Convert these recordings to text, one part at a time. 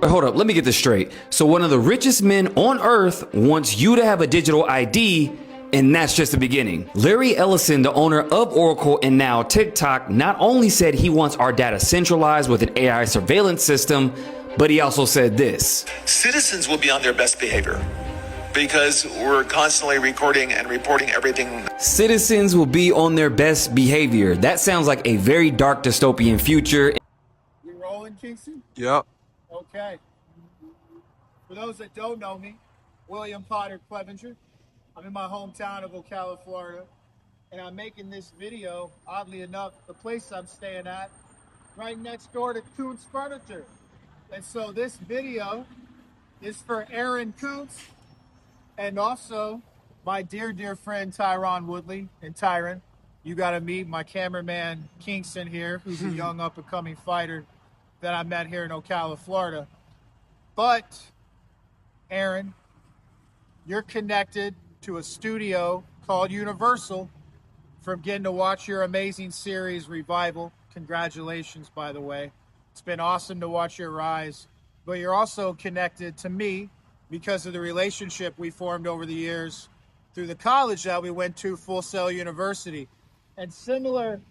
hold up. Let me get this straight. So one of the richest men on earth wants you to have a digital ID, and that's just the beginning. Larry Ellison, the owner of Oracle and now TikTok, not only said he wants our data centralized with an AI surveillance system, but he also said this. Citizens will be on their best behavior because we're constantly recording and reporting everything. Citizens will be on their best behavior. That sounds like a very dark dystopian future. You rolling, Kingston? Yep. Okay. For those that don't know me, William Potter Clevenger. I'm in my hometown of Ocala, Florida, and I'm making this video, oddly enough, the place I'm staying at, right next door to Koontz Furniture. And so this video is for Aaron Koontz and also my dear, dear friend Tyron Woodley. And Tyron, you got to meet my cameraman Kingston here, who's a young up-and-coming fighter that I met here in Ocala, Florida. But, Aaron, you're connected to a studio called Universal from getting to watch your amazing series Revival. Congratulations, by the way. It's been awesome to watch your rise. But you're also connected to me because of the relationship we formed over the years through the college that we went to, Full Sail University. And similar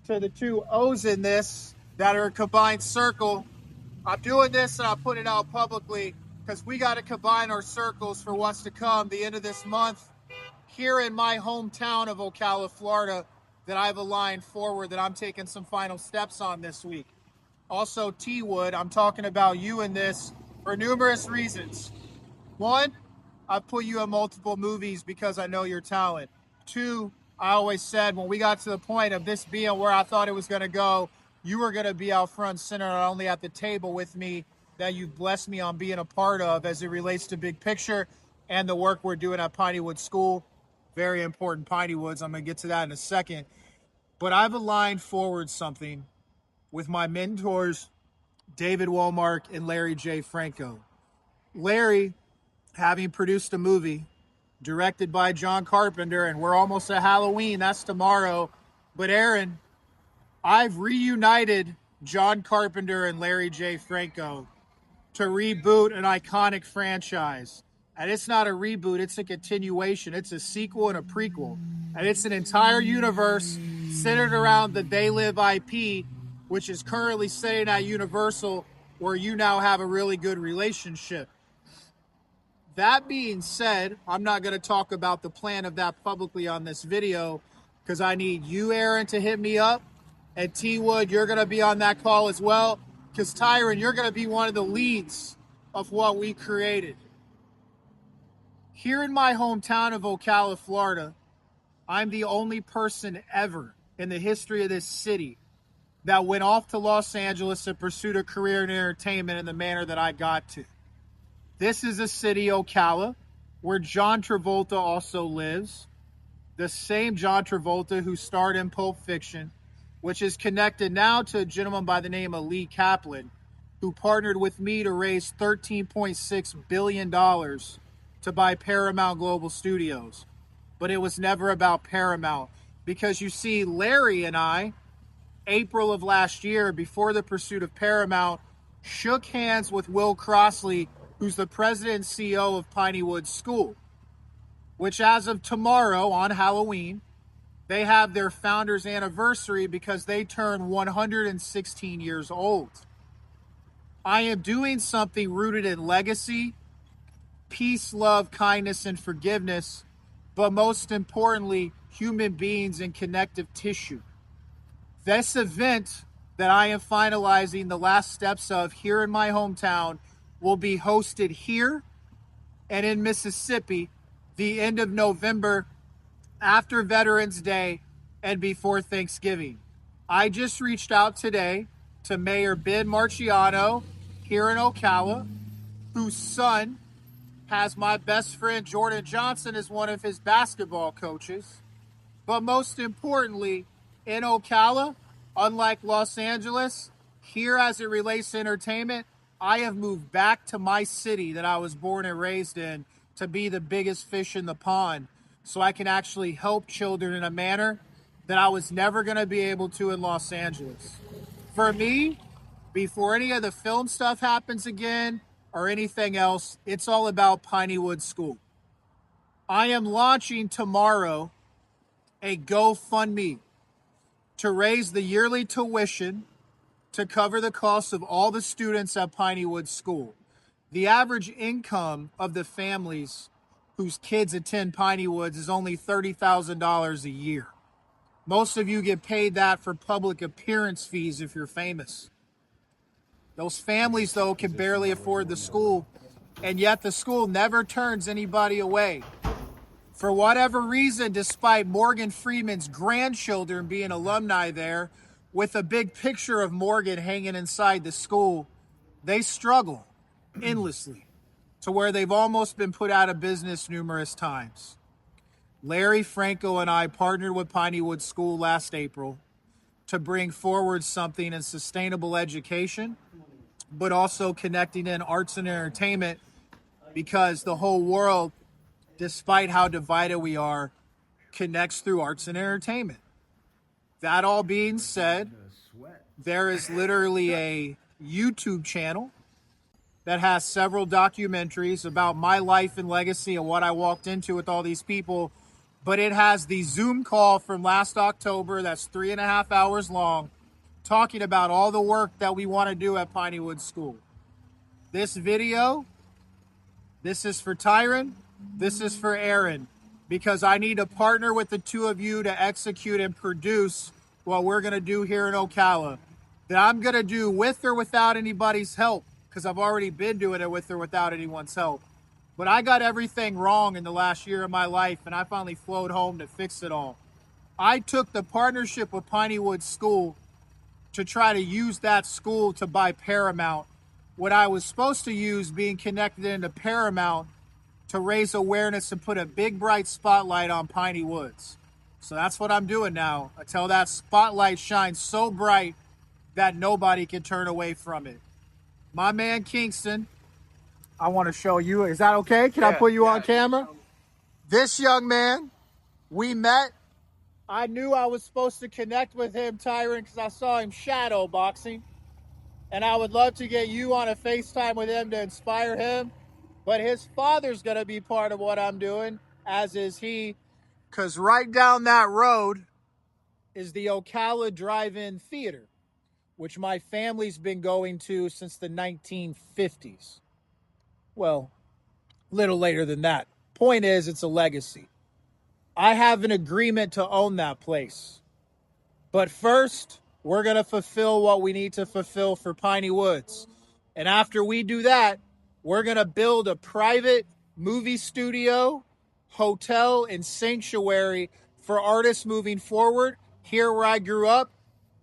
to the two O's in this that are a combined circle, I'm doing this and I'm putting it out publicly because we got to combine our circles for what's to come the end of this month here in my hometown of Ocala, Florida, that I've aligned forward, that I'm taking some final steps on this week. Also, T Wood, I'm talking about you in this for numerous reasons. One, I put you in multiple movies because I know your talent. Two, I always said when we got to the point of this being where I thought it was going to go, you were going to be out front and center, not only at the table with me, that you've blessed me on being a part of as it relates to big picture and the work we're doing at Pineywood School. Very important, Pineywoods. I'm going to get to that in a second. But I've aligned forward something with my mentors, David Womark and Larry J. Franco. Larry, having produced a movie directed by John Carpenter, and we're almost at Halloween, that's tomorrow. But Aaron, I've reunited John Carpenter and Larry J. Franco to reboot an iconic franchise. And it's not a reboot, it's a continuation. It's a sequel and a prequel. And it's an entire universe centered around the They Live IP, which is currently sitting at Universal, where you now have a really good relationship. That being said, I'm not going to talk about the plan of that publicly on this video because I need you, Aaron, to hit me up. And T Wood, you're going to be on that call as well. Because Tyron, you're going to be one of the leads of what we created. Here in my hometown of Ocala, Florida, I'm the only person ever in the history of this city that went off to Los Angeles and pursued a career in entertainment in the manner that I got to. This is a city, Ocala, where John Travolta also lives. The same John Travolta who starred in Pulp Fiction, which is connected now to a gentleman by the name of Lee Kaplan, who partnered with me to raise $13.6 billion to buy Paramount Global Studios. But it was never about Paramount, because you see, Larry and I, April of last year, before the pursuit of Paramount, shook hands with Will Crossley, who's the president and CEO of Pineywood School, which as of tomorrow on Halloween, they have their founder's anniversary because they turn 116 years old. I am doing something rooted in legacy, peace, love, kindness, and forgiveness, but most importantly, human beings and connective tissue. This event that I am finalizing the last steps of here in my hometown will be hosted here and in Mississippi the end of November, after Veterans Day and before Thanksgiving. I just reached out today to Mayor Ben Marciano here in Ocala, whose son has my best friend Jordan Johnson as one of his basketball coaches. But most importantly, in Ocala, unlike Los Angeles, here as it relates to entertainment, I have moved back to my city that I was born and raised in to be the biggest fish in the pond, so I can actually help children in a manner that I was never going to be able to in Los Angeles. For me, before any of the film stuff happens again or anything else, it's all about Pineywood School. I am launching tomorrow a GoFundMe to raise the yearly tuition to cover the cost of all the students at Pineywood School. The average income of the families whose kids attend Pineywood is only $30,000 a year. Most of you get paid that for public appearance fees if you're famous. Those families, though, can barely afford the school, and yet the school never turns anybody away. For whatever reason, despite Morgan Freeman's grandchildren being alumni there, with a big picture of Morgan hanging inside the school, they struggle endlessly to where they've almost been put out of business numerous times. Larry, Franco, and I partnered with Pineywood School last April to bring forward something in sustainable education, but also connecting in arts and entertainment, because the whole world, despite how divided we are, connects through arts and entertainment. That all being said, there is literally a YouTube channel that has several documentaries about my life and legacy and what I walked into with all these people, but it has the Zoom call from last October that's 3.5 hours long, talking about all the work that we want to do at Pineywood School. This video, this is for Tyron, this is for Aaron, because I need to partner with the two of you to execute and produce what we're going to do here in Ocala. That I'm going to do with or without anybody's help, because I've already been doing it with or without anyone's help. But I got everything wrong in the last year of my life, and I finally flowed home to fix it all. I took the partnership with Pineywood School to try to use that school to buy Paramount. What I was supposed to use being connected into Paramount to raise awareness and put a big bright spotlight on Piney Woods. So that's what I'm doing now, until that spotlight shines so bright that nobody can turn away from it. My man Kingston, I want to show you. Is that okay? Can I put you on camera? This young man, we met. I knew I was supposed to connect with him, Tyron, because I saw him shadow boxing. And I would love to get you on a FaceTime with him to inspire him. But his father's going to be part of what I'm doing, as is he, because right down that road is the Ocala Drive-In Theater, which my family's been going to since the 1950s. Well, a little later than that. Point is, it's a legacy. I have an agreement to own that place. But first, we're going to fulfill what we need to fulfill for Piney Woods. And after we do that, we're going to build a private movie studio, hotel, and sanctuary for artists moving forward here where I grew up.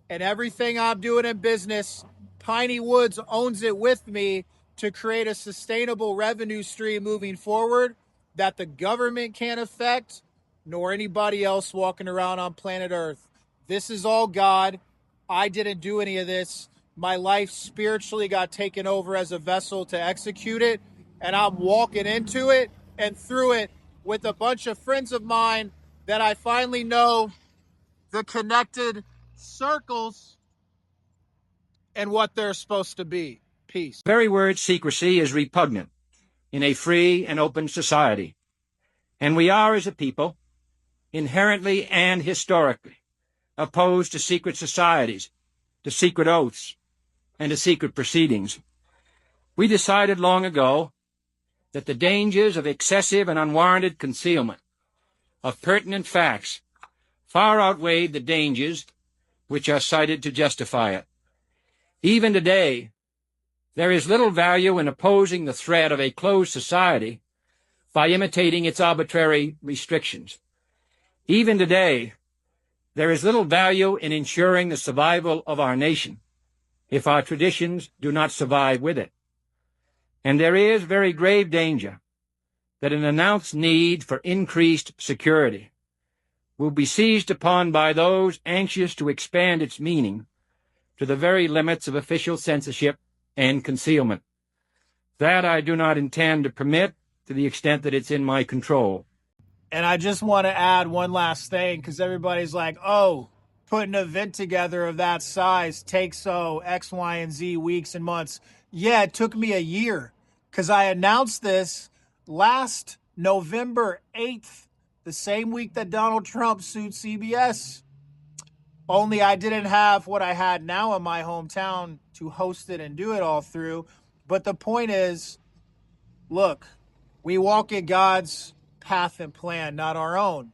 And everything I'm doing in business, Piney Woods owns it with me to create a sustainable revenue stream moving forward that the government can't affect, nor anybody else walking around on planet Earth. This is all God. I didn't do any of this. My life spiritually got taken over as a vessel to execute it, and I'm walking into it and through it with a bunch of friends of mine that I finally know the connected circles and what they're supposed to be. Peace. The very word secrecy is repugnant in a free and open society, and we are, as a people, inherently and historically opposed to secret societies, to secret oaths, and to secret proceedings. We decided long ago that the dangers of excessive and unwarranted concealment of pertinent facts far outweighed the dangers which are cited to justify it. Even today, there is little value in opposing the threat of a closed society by imitating its arbitrary restrictions. Even today, there is little value in ensuring the survival of our nation if our traditions do not survive with it. And there is very grave danger that an announced need for increased security will be seized upon by those anxious to expand its meaning to the very limits of official censorship and concealment. That I do not intend to permit to the extent that it's in my control. And I just want to add one last thing, because everybody's like, oh, put an event together of that size takes X, Y, and Z weeks and months. Yeah, it took me a year because I announced this last November 8th, the same week that Donald Trump sued CBS. Only I didn't have what I had now in my hometown to host it and do it all through. But the point is, look, we walk in God's path and plan, not our own.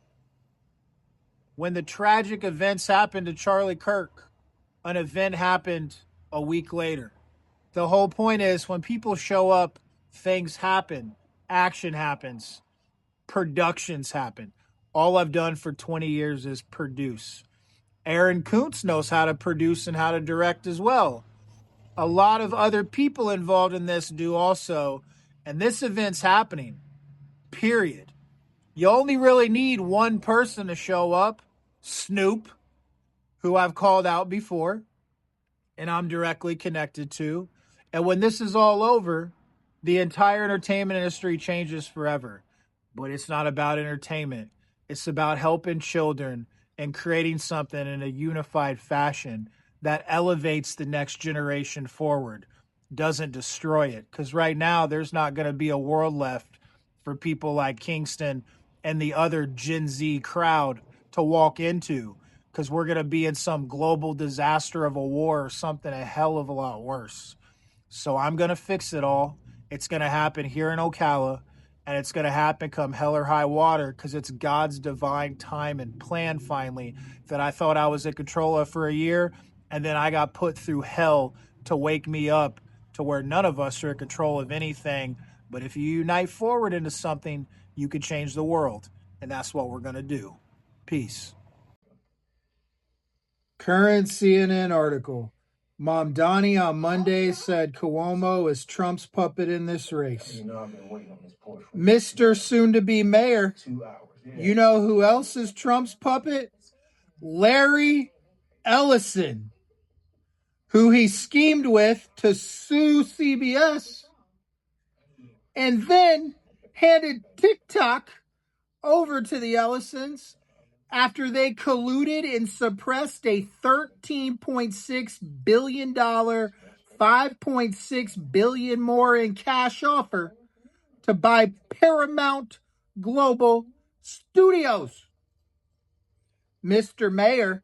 When the tragic events happened to Charlie Kirk, an event happened a week later. The whole point is when people show up, things happen, action happens, productions happen. All I've done for 20 years is produce. Aaron Kuntz knows how to produce and how to direct as well. A lot of other people involved in this do also. And this event's happening, period. You only really need one person to show up, Snoop, who I've called out before, and I'm directly connected to. And when this is all over, the entire entertainment industry changes forever. But it's not about entertainment. It's about helping children and creating something in a unified fashion that elevates the next generation forward, doesn't destroy it. Because right now, there's not going to be a world left for people like Kingston and the other Gen Z crowd to walk into, because we're going to be in some global disaster of a war or something a hell of a lot worse. So I'm going to fix it all. It's going to happen here in Ocala, and it's going to happen come hell or high water, because it's God's divine time and plan finally that I thought I was in control of for a year, and then I got put through hell to wake me up to where none of us are in control of anything. But if you unite forward into something, you could change the world, and that's what we're going to do. Peace. Current CNN article. Mamdani on Monday said Cuomo is Trump's puppet in this race. Mr. Soon-to-be mayor, you know who else is Trump's puppet? Larry Ellison, who he schemed with to sue CBS and then handed TikTok over to the Ellisons after they colluded and suppressed a $13.6 billion, $5.6 billion more in cash offer to buy Paramount Global Studios. Mr. Mayor,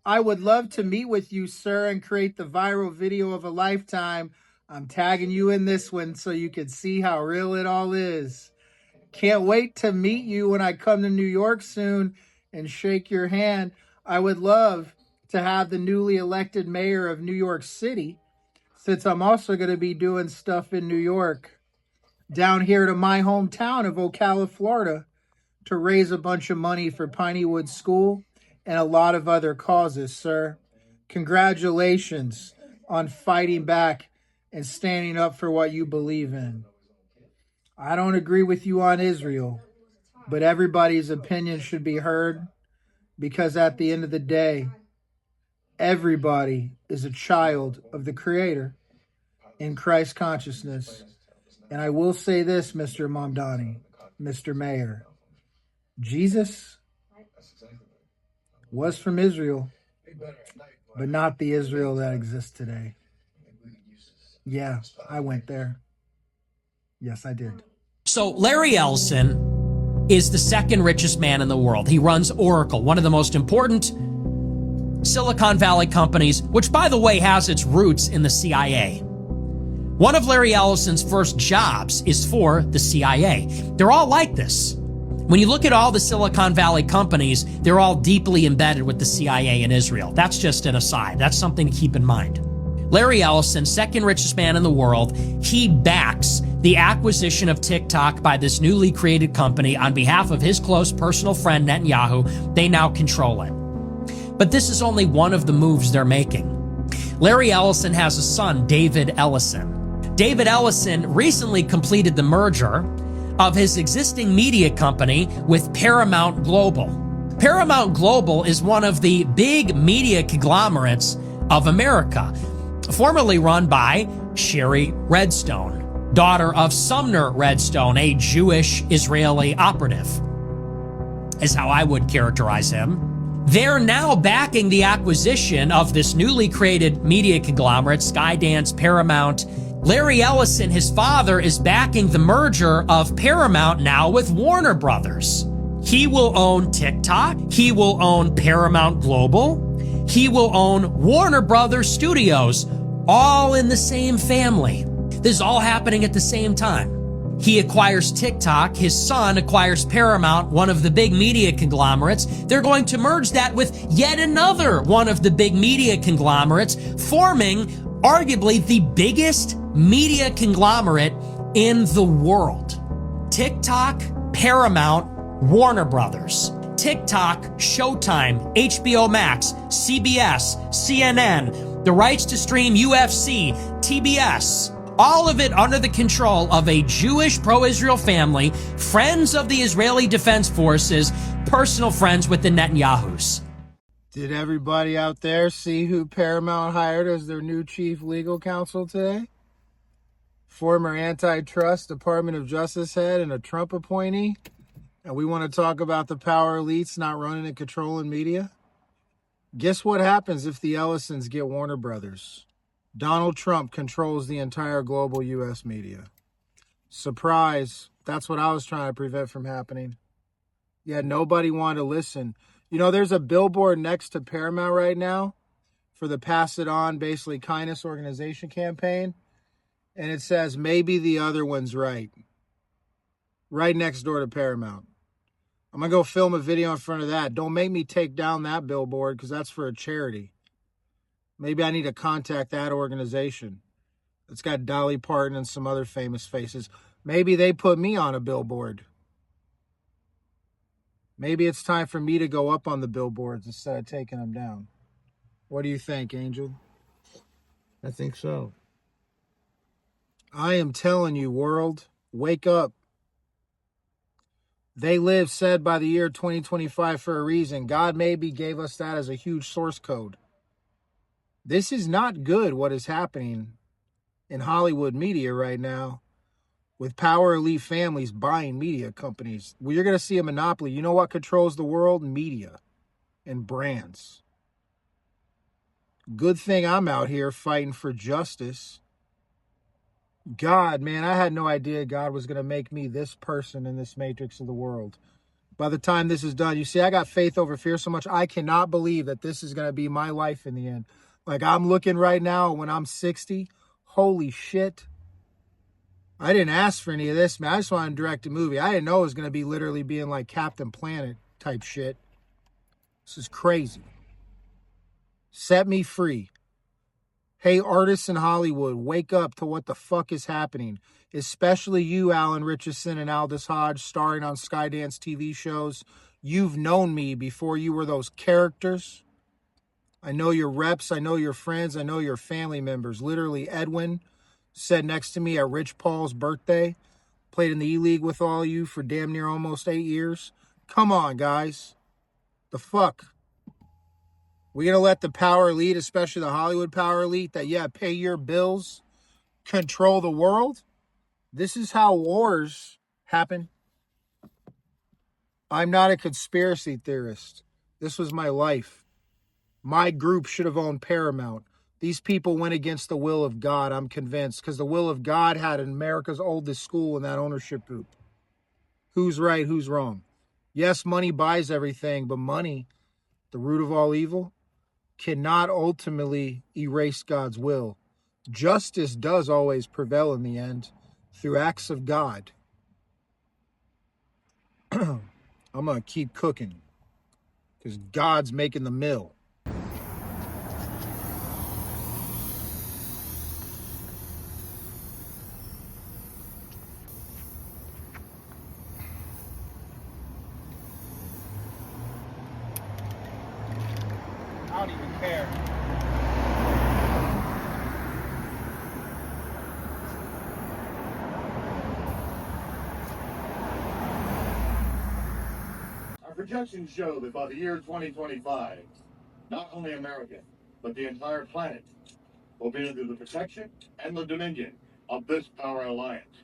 I would love to meet with you, sir, and create the viral video of a lifetime. I'm tagging you in this one so you can see how real it all is. Can't wait to meet you when I come to New York soon and shake your hand. I would love to have the newly elected mayor of New York City, since I'm also going to be doing stuff in New York, down here to my hometown of Ocala, Florida, to raise a bunch of money for Piney School and a lot of other causes, sir. Congratulations on fighting back and standing up for what you believe in. I don't agree with you on Israel, but everybody's opinion should be heard, because at the end of the day, everybody is a child of the Creator in Christ consciousness. And I will say this, Mr. Mamdani, Mr. Mayor, Jesus was from Israel, but not the Israel that exists today. Yeah, I went there. Yes, I did. So Larry Ellison is the second richest man in the world. He runs Oracle, one of the most important Silicon Valley companies, which, by the way, has its roots in the CIA. One of Larry Ellison's first jobs is for the CIA. They're all like this. When you look at all the Silicon Valley companies, they're all deeply embedded with the CIA in Israel. That's just an aside. That's something to keep in mind. Larry Ellison, second richest man in the world, he backs the acquisition of TikTok by this newly created company on behalf of his close personal friend Netanyahu. They now control it. But this is only one of the moves they're making. Larry Ellison has a son, David Ellison. David Ellison recently completed the merger of his existing media company with Paramount Global. Paramount Global is one of the big media conglomerates of America, formerly run by Sherry Redstone, daughter of Sumner Redstone, a Jewish Israeli operative, is how I would characterize him. They're now backing the acquisition of this newly created media conglomerate, Skydance, Paramount. Larry Ellison, his father, is backing the merger of Paramount now with Warner Brothers. He will own TikTok. He will own Paramount Global. He will own Warner Brothers Studios, all in the same family. This is all happening at the same time. He acquires TikTok. His son acquires Paramount, one of the big media conglomerates. They're going to merge that with yet another one of the big media conglomerates, forming arguably the biggest media conglomerate in the world. TikTok, Paramount, Warner Brothers. TikTok, Showtime, HBO Max, CBS, CNN, the rights to stream UFC, TBS, all of it under the control of a Jewish pro-Israel family, friends of the Israeli Defense Forces, personal friends with the Netanyahus. Did everybody out there see who Paramount hired as their new chief legal counsel today? Former antitrust Department of Justice head and a Trump appointee? And we want to talk about the power elites not running and controlling media? Guess what happens if the Ellisons get Warner Brothers? Donald Trump controls the entire global U.S. media. Surprise. That's what I was trying to prevent from happening. Yet nobody wanted to listen. You know, there's a billboard next to Paramount right now for the Pass It On, basically kindness organization campaign. And it says, maybe the other one's right. Right next door to Paramount. I'm going to go film a video in front of that. Don't make me take down that billboard because that's for a charity. Maybe I need to contact that organization. It's got Dolly Parton and some other famous faces. Maybe they put me on a billboard. Maybe it's time for me to go up on the billboards instead of taking them down. What do you think, Angel? I think so. I am telling you, world, wake up. They live said by the year 2025 for a reason. God maybe gave us that as a huge source code. This is not good, what is happening in Hollywood media right now with power elite families buying media companies. Well, you're going to see a monopoly. You know what controls the world? Media and brands. Good thing I'm out here fighting for justice. God, man, I had no idea God was going to make me this person in this matrix of the world. By the time this is done, you see, I got faith over fear so much. I cannot believe that this is going to be my life in the end. Like I'm looking right now when I'm 60, holy shit. I didn't ask for any of this, man. I just wanted to direct a movie. I didn't know it was going to be literally being like Captain Planet type shit. This is crazy. Set me free. Hey, artists in Hollywood, wake up to what the fuck is happening. Especially you, Alan Richardson and Aldous Hodge, starring on Skydance TV shows. You've known me before you were those characters. I know your reps, I know your friends, I know your family members. Literally, Edwin sat next to me at Rich Paul's birthday. Played in the E-League with all of you for damn near almost 8 years. Come on, guys. The fuck? We gonna let the power elite, especially the Hollywood power elite, that, yeah, pay your bills, control the world? This is how wars happen. I'm not a conspiracy theorist. This was my life. My group should have owned Paramount. These people went against the will of God, I'm convinced, because the will of God had America's oldest school in that ownership group. Who's right, who's wrong? Yes, money buys everything, but money, the root of all evil, cannot ultimately erase God's will. Justice does always prevail in the end through acts of God. I'm going to keep cooking because God's making the meal. I don't even care. Our projections show that by the year 2025, not only America, but the entire planet will be under the protection and the dominion of this power alliance.